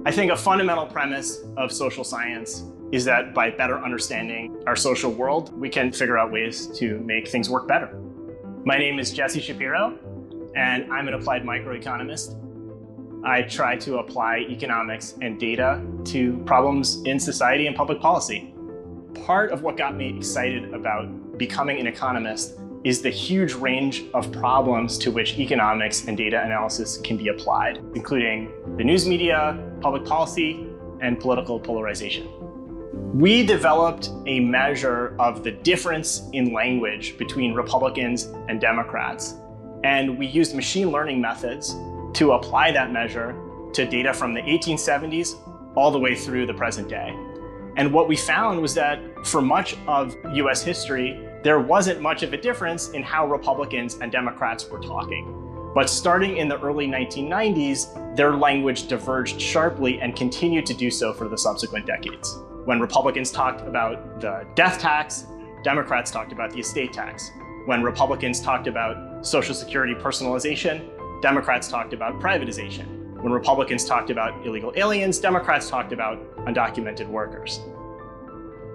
I think a fundamental premise of social science is that by better understanding our social world, we can figure out ways to make things work better. My name is Jesse Shapiro, and I'm an applied microeconomist. I try to apply economics and data to problems in society and public policy. Part of what got me excited about becoming an economist is the huge range of problems to which economics and data analysis can be applied, including the news media, public policy, and political polarization. We developed a measure of the difference in language between Republicans and Democrats, and we used machine learning methods to apply that measure to data from the 1870s all the way through the present day. And what we found was that for much of US history, there wasn't much of a difference in how Republicans and Democrats were talking. But starting in the early 1990s, their language diverged sharply and continued to do so for the subsequent decades. When Republicans talked about the death tax, Democrats talked about the estate tax. When Republicans talked about Social Security personalization, Democrats talked about privatization. When Republicans talked about illegal aliens, Democrats talked about undocumented workers.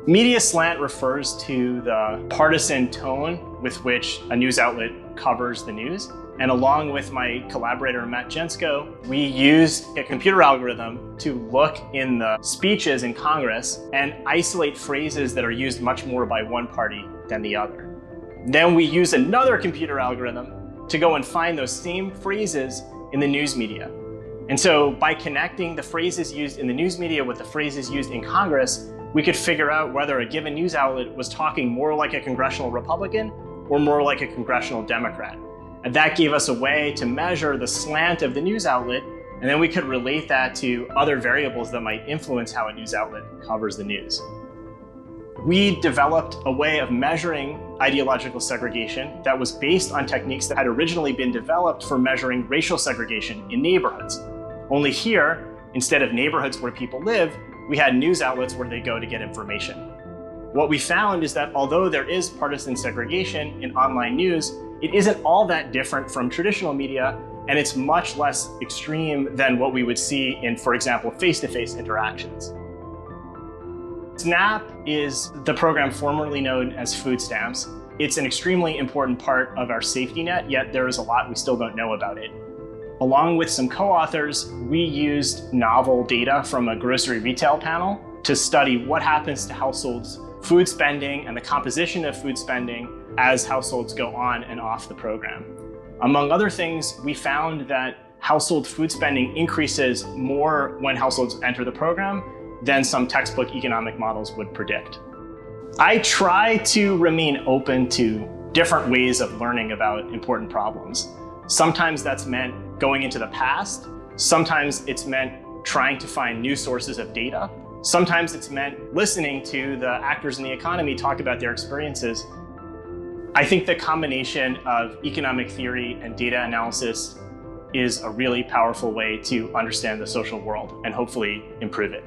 Media slant refers to the partisan tone with which a news outlet covers the news. And along with my collaborator, Matt Jensko, we used a computer algorithm to look in the speeches in Congress and isolate phrases that are used much more by one party than the other. Then we use another computer algorithm to go and find those same phrases in the news media. And so by connecting the phrases used in the news media with the phrases used in Congress, we could figure out whether a given news outlet was talking more like a congressional Republican or more like a congressional Democrat. And that gave us a way to measure the slant of the news outlet, and then we could relate that to other variables that might influence how a news outlet covers the news. We developed a way of measuring ideological segregation that was based on techniques that had originally been developed for measuring racial segregation in neighborhoods. Only here, instead of neighborhoods where people live, we had news outlets where they go to get information. What we found is that although there is partisan segregation in online news, it isn't all that different from traditional media, and it's much less extreme than what we would see in, for example, face-to-face interactions. SNAP is the program formerly known as food stamps. It's an extremely important part of our safety net, yet there is a lot we still don't know about it. Along with some co-authors, we used novel data from a grocery retail panel to study what happens to households' food spending and the composition of food spending as households go on and off the program. Among other things, we found that household food spending increases more when households enter the program than some textbook economic models would predict. I try to remain open to different ways of learning about important problems. Sometimes that's meant going into the past. Sometimes it's meant trying to find new sources of data. Sometimes it's meant listening to the actors in the economy talk about their experiences. I think the combination of economic theory and data analysis is a really powerful way to understand the social world and hopefully improve it.